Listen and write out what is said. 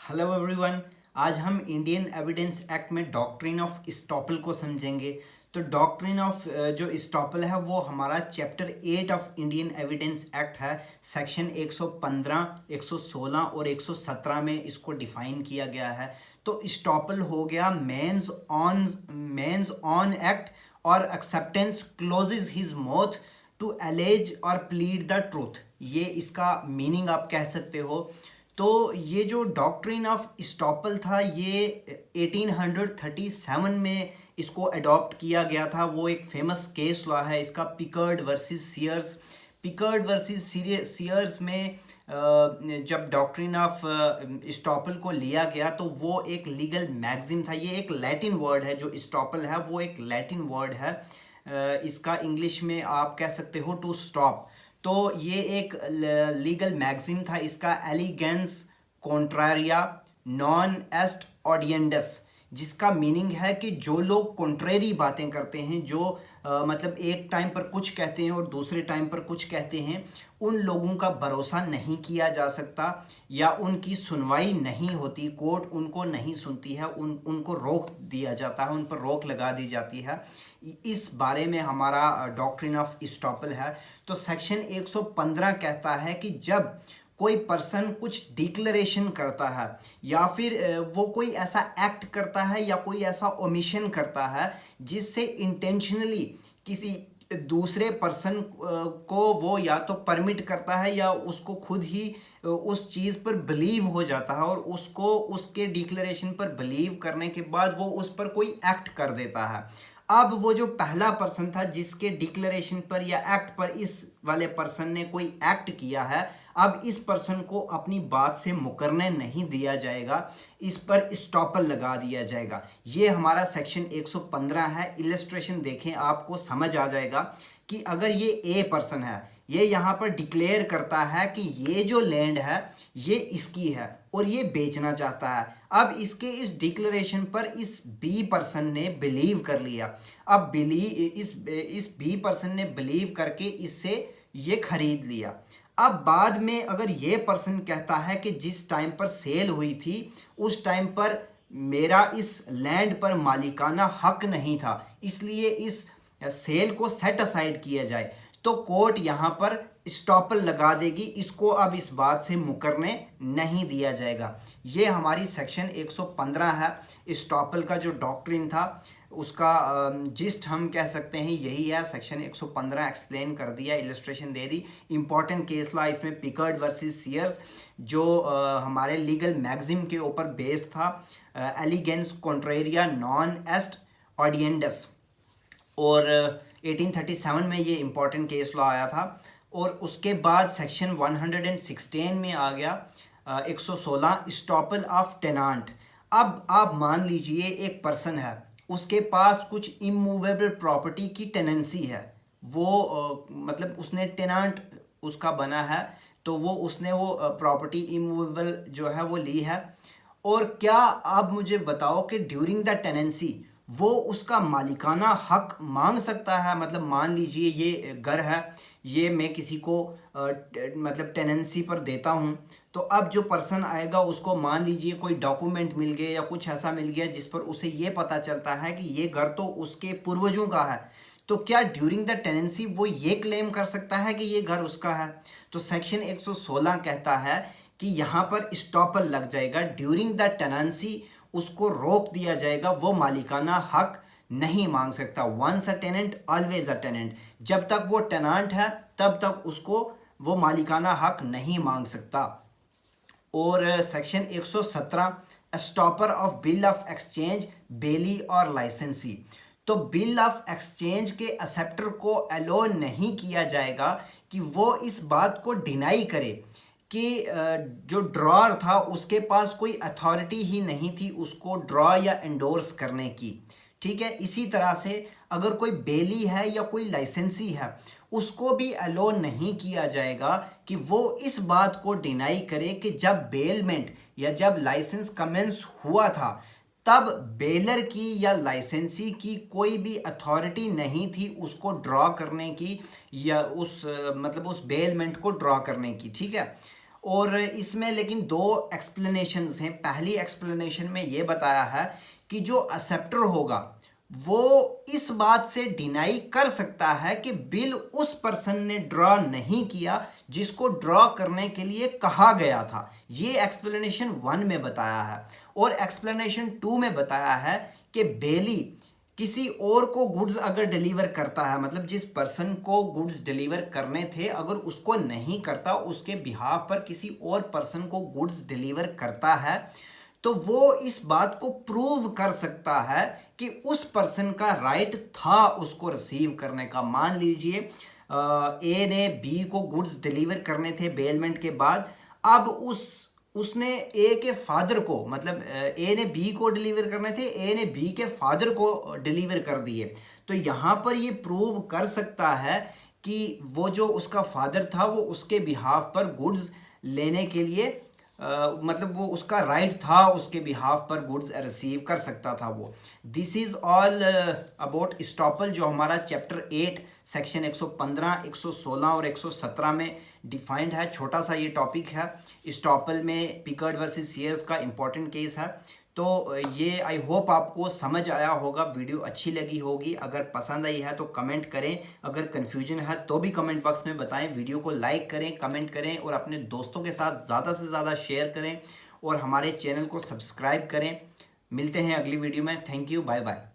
Hello everyone. आज हम Indian evidence act में डॉक्ट्रिन ऑफ इस्टॉपल को समझेंगे। तो डॉक्ट्रिन ऑफ जो इस्टॉपल है वो हमारा chapter 8 of Indian evidence act है। सेक्शन 115, 116 और 117 में इसको डिफाइन किया गया है। तो इस्टॉपल हो गया मेंस ऑन एक्ट और acceptance closes his mouth to allege और प्लीड द ट्रूथ। ये इसका मीनिंग आप कह सकते हो। तो ये जो डॉक्ट्रिन ऑफ इस्टॉपल था ये 1837 में इसको अडॉप्ट किया गया था। वो एक फेमस केस लॉ है इसका, पिकर्ड वर्सेस सीयर्स। पिकर्ड वर्सेस सीयर्स में जब डॉक्ट्रिन ऑफ इस्टॉपल को लिया गया तो वो एक लीगल मैगजिम था। ये एक लैटिन वर्ड है, जो इस्टॉपल है वो एक लैटिन वर्ड है। इसका इंग्लिश में आप कह सकते हो टू स्टॉप। तो ये एक लीगल मैगजीन था। इसका एलिगेंस कॉन्ट्रारिया नॉन एस्ट ऑडियंडस, जिसका मीनिंग है कि जो लोग कॉन्ट्रेरी बातें करते हैं, जो मतलब एक टाइम पर कुछ कहते हैं और दूसरे टाइम पर कुछ कहते हैं, उन लोगों का भरोसा नहीं किया जा सकता या उनकी सुनवाई नहीं होती। कोर्ट उनको नहीं सुनती है, उनको रोक दिया जाता है, उन पर रोक लगा दी जाती है। इस बारे में हमारा डॉक्ट्रिन ऑफ इस्टॉपल है। तो सेक्शन 115 कहता है कि जब कोई पर्सन कुछ डिक्लेरेशन करता है या फिर वो कोई ऐसा एक्ट करता है या कोई ऐसा ओमिशन करता है जिससे इंटेंशनली किसी दूसरे पर्सन को वो या तो परमिट करता है या उसको खुद ही उस चीज़ पर बिलीव हो जाता है और उसको उसके डिक्लेरेशन पर बिलीव करने के बाद वो उस पर कोई एक्ट कर देता है। अब वो जो पहला पर्सन था जिसके डिक्लेरेशन पर या एक्ट पर इस वाले पर्सन ने कोई एक्ट किया है, अब इस पर्सन को अपनी बात से मुकरने नहीं दिया जाएगा, इस पर स्टॉपल लगा दिया जाएगा। ये हमारा सेक्शन 115 है। इलस्ट्रेशन देखें, आपको समझ आ जाएगा कि अगर ये ए पर्सन है, ये यहाँ पर डिक्लेयर करता है कि ये जो लैंड है ये इसकी है और ये बेचना चाहता है। अब इसके इस डिक्लेरेशन पर इस बी पर्सन ने बिलीव कर लिया। अब इस बी पर्सन ने बिलीव करके इससे ये खरीद लिया। अब बाद में अगर ये पर्सन कहता है कि जिस टाइम पर सेल हुई थी उस टाइम पर मेरा इस लैंड पर मालिकाना हक नहीं था, इसलिए इस सेल को सेट असाइड किया जाए, तो कोर्ट यहाँ पर स्टॉपल लगा देगी, इसको अब इस बात से मुकरने नहीं दिया जाएगा। ये हमारी सेक्शन 115 है। स्टॉपल का जो डॉक्ट्रिन था उसका जिस्ट हम कह सकते हैं यही है। सेक्शन 115 एक्सप्लेन कर दिया, इलस्ट्रेशन दे दी। इंपॉर्टेंट केस लॉ इसमें पिकर्ड वर्सेस सीयर्स, जो हमारे लीगल मैगजिम के ऊपर बेस्ड था। एलिगेंस कॉन्ट्रेरिया नॉन एस्ट ऑडियंडस, और 1837 में ये इम्पॉर्टेंट केस लॉ आया था। और उसके बाद सेक्शन 116 में आ गया 116 स्टॉपल ऑफ टेनांट। अब आप मान लीजिए एक पर्सन है, उसके पास कुछ इमूवेबल प्रॉपर्टी की टेनेंसी है। वो मतलब उसने टेनांट उसका बना है, तो वो उसने वो प्रॉपर्टी इमूवेबल जो है वो ली है। और क्या आप मुझे बताओ कि ड्यूरिंग द टेनेंसी वो उसका मालिकाना हक मांग सकता है? मतलब मान लीजिए ये घर है, ये मैं किसी को मतलब टेनेंसी पर देता हूँ, तो अब जो पर्सन आएगा उसको मान लीजिए कोई डॉक्यूमेंट मिल गए या कुछ ऐसा मिल गया जिस पर उसे ये पता चलता है कि ये घर तो उसके पूर्वजों का है, तो क्या ड्यूरिंग द टेनेंसी वो ये क्लेम कर सकता है कि ये घर उसका है? तो सेक्शन 116 कहता है कि यहाँ पर स्टॉपल लग जाएगा। ड्यूरिंग द टेनेंसी उसको रोक दिया जाएगा, वो मालिकाना हक नहीं मांग सकता। Once a tenant always a tenant, जब तक वो टेनांट है तब तक उसको वो मालिकाना हक नहीं मांग सकता। और section 117 estoppel of bill of exchange, bailee और लाइसेंसी। तो बिल ऑफ एक्सचेंज के एक्सेप्टर को अलो नहीं किया जाएगा कि वो इस बात को डिनाई करे कि जो ड्रॉअर था उसके पास कोई अथॉरिटी ही नहीं थी उसको ड्रॉ या एंडोर्स करने की। ठीक है, इसी तरह से अगर कोई बेली है या कोई लाइसेंसी है, उसको भी अलो नहीं किया जाएगा कि वो इस बात को डिनाई करे कि जब बेलमेंट या जब लाइसेंस कमेंस हुआ था तब बेलर की या लाइसेंसी की कोई भी अथॉरिटी नहीं थी उसको ड्रॉ करने की या उस मतलब उस बेलमेंट को ड्रॉ करने की। ठीक है, और इसमें लेकिन दो एक्सप्लेनेशंस हैं। पहली एक्सप्लेनेशन में ये बताया है कि जो एक्सेप्टर होगा वो इस बात से डिनाई कर सकता है कि बिल उस पर्सन ने ड्रॉ नहीं किया जिसको ड्रॉ करने के लिए कहा गया था। ये एक्सप्लेनेशन 1 में बताया है। और एक्सप्लेनेशन 2 में बताया है कि बेली किसी और को गुड्स अगर डिलीवर करता है, मतलब जिस पर्सन को गुड्स डिलीवर करने थे अगर उसको नहीं करता, उसके बिहाफ पर किसी और पर्सन को गुड्स डिलीवर करता है, तो वो इस बात को प्रूव कर सकता है कि उस पर्सन का राइट था उसको रिसीव करने का। मान लीजिए ए ने बी को गुड्स डिलीवर करने थे बेलमेंट के बाद, अब उसने ए के फादर को, मतलब ए ने बी को डिलीवर करने थे, ए ने बी के फादर को डिलीवर कर दिए। तो यहाँ पर ये प्रूव कर सकता है कि वो जो उसका फादर था वो उसके बिहाफ पर गुड्स लेने के लिए मतलब वो उसका राइट था, उसके बिहाफ पर गुड्स रिसीव कर सकता था वो। दिस इज़ ऑल अबाउट इस्टॉपल, जो हमारा चैप्टर 8 सेक्शन 115, 116 और 117 में डिफाइंड है। छोटा सा ये टॉपिक है। इस्टॉपल में पिकर्ड वर्सेस सीयर्स का इंपॉर्टेंट केस है। तो ये आई होप आपको समझ आया होगा, वीडियो अच्छी लगी होगी। अगर पसंद आई है तो कमेंट करें, अगर कन्फ्यूजन है तो भी कमेंट बॉक्स में बताएं। वीडियो को लाइक करें, कमेंट करें और अपने दोस्तों के साथ ज़्यादा से ज़्यादा शेयर करें और हमारे चैनल को सब्सक्राइब करें। मिलते हैं अगली वीडियो में। Thank you, bye bye.